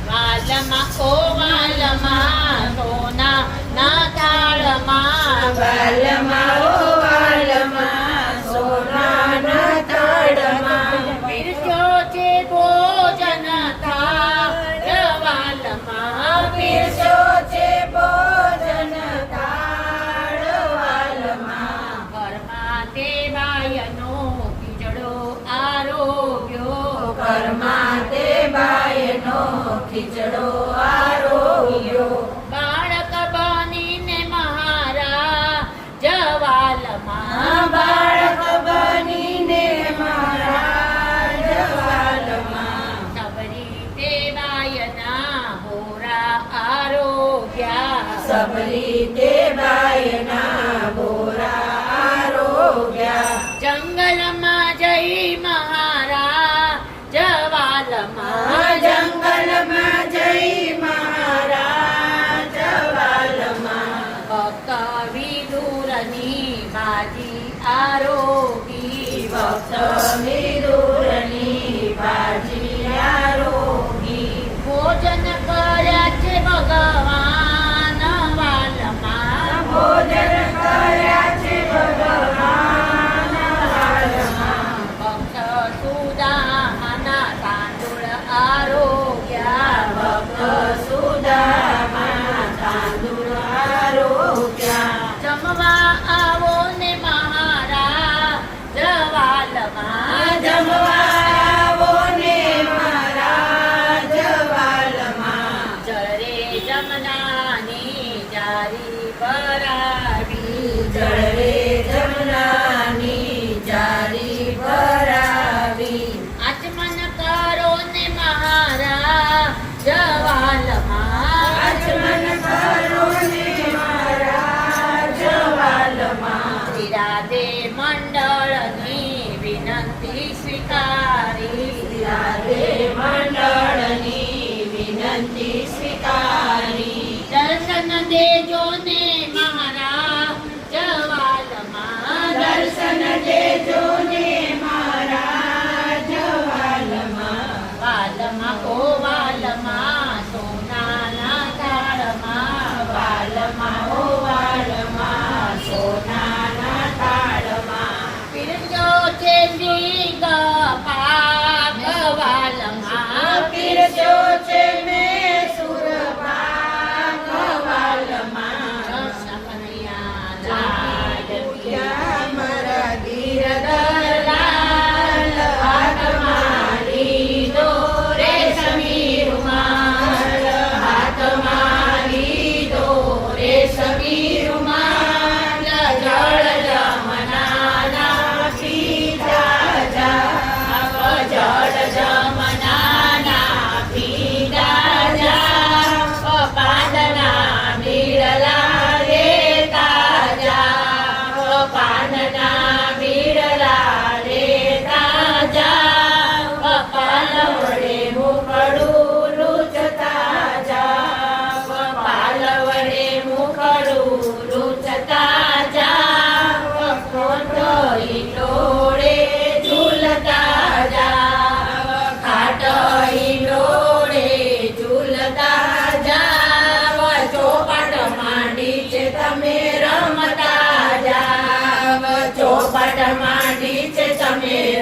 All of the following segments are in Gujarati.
વાલમાં ઓ વાલમાં સોના ના તાળમાં વાલમાં ઓ વાલમાં સોનાના તાળમાં પીરસ્યો છે ભોજન થાળ વાલમાં પીરસ્યો છે ભોજન થાળ વાલમાં ઘરમાં તે બાયનો ખીચડો આરોગ્યો ઘરમાં તે બાયનો ખીચડો આરોગ્યો બાળક બનીને મહારા જવાલમાં બાળક બનીને મારા જવાલમાં સબરી તે બાયના હોરા આરોગ્યા સબરી તે બાયના બોરા આરોગ્યા જંગલમાં જઈ મહારા જવાલમાં જંગલમાં જઈ મારા જવાલમાં ભક્ત વિદુરની બાજી આરોગી ભક્ત વિદુરની બાજી આરોગી ભોજન કર્યા છે ભગવાન વાલમાં ભોજન કર્યા છે ભગવાન વાલમાં ભક્ત સુદામાના તાંડુળ આરોગ્યા ભક્ત સુદામા તાંદુળ આરોગ્યા જમવા આવો ને મહારા જવાલમાં જમવા આવો ને મારા જવાલમાં જરે જમનાની જારી ભરાવી જળ રે જમનાની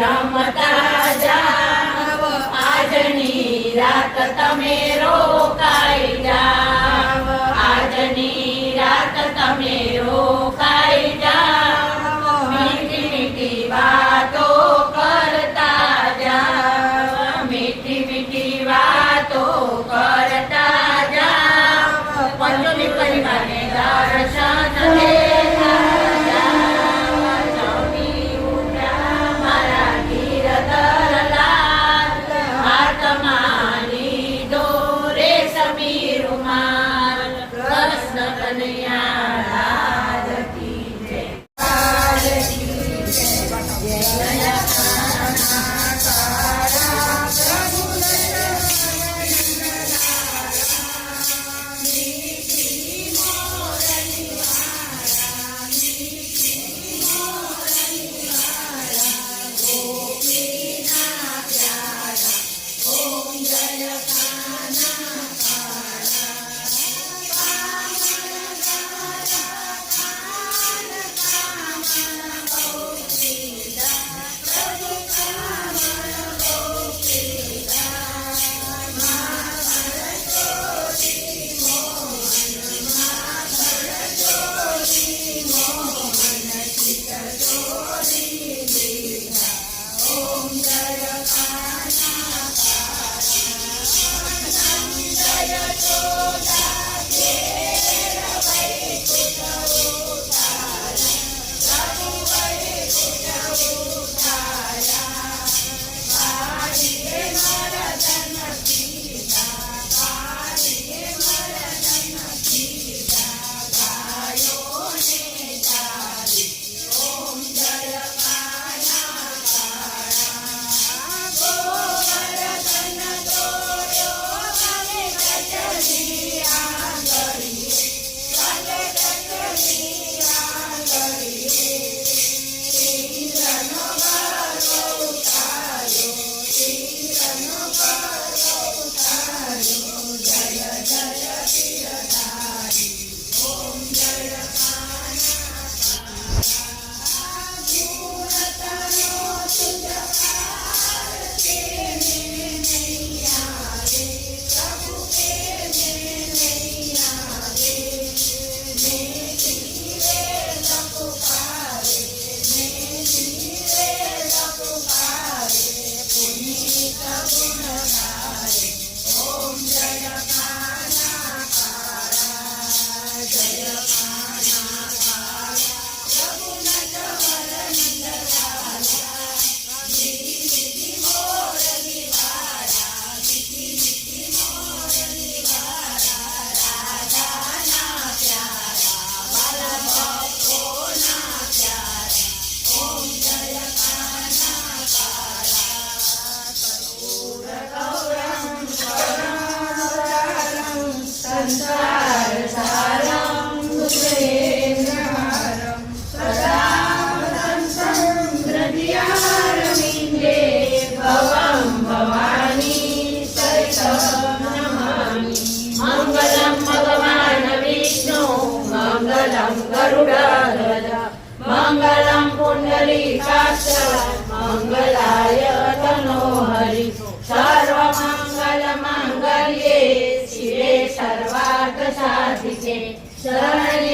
રમતા જાવ, આજની રાત તમે રોકાઈ જાવ, આજની રાત તમે રોકાઈ જાવ, મીઠી મીઠી વાતો કરતા જાવ, મીઠી મીઠી વાતો કરતા જાવ, પંચમી પરિવારને દર્શન દેતા જાવ, જમી ઉઠ્યા મારા ગિરધરલાલ, હાથમાં લીધો રેશમી રૂમાલ, કૃષ્ણ કનૈયા લાલ કી જય. મંગલમ પુંડરીકાક્ષ મંગલાય તનોહરિ સર્વમંગલ માંગલ્યે શિવે સર્વાર્થ સાધિકે શરણ્યે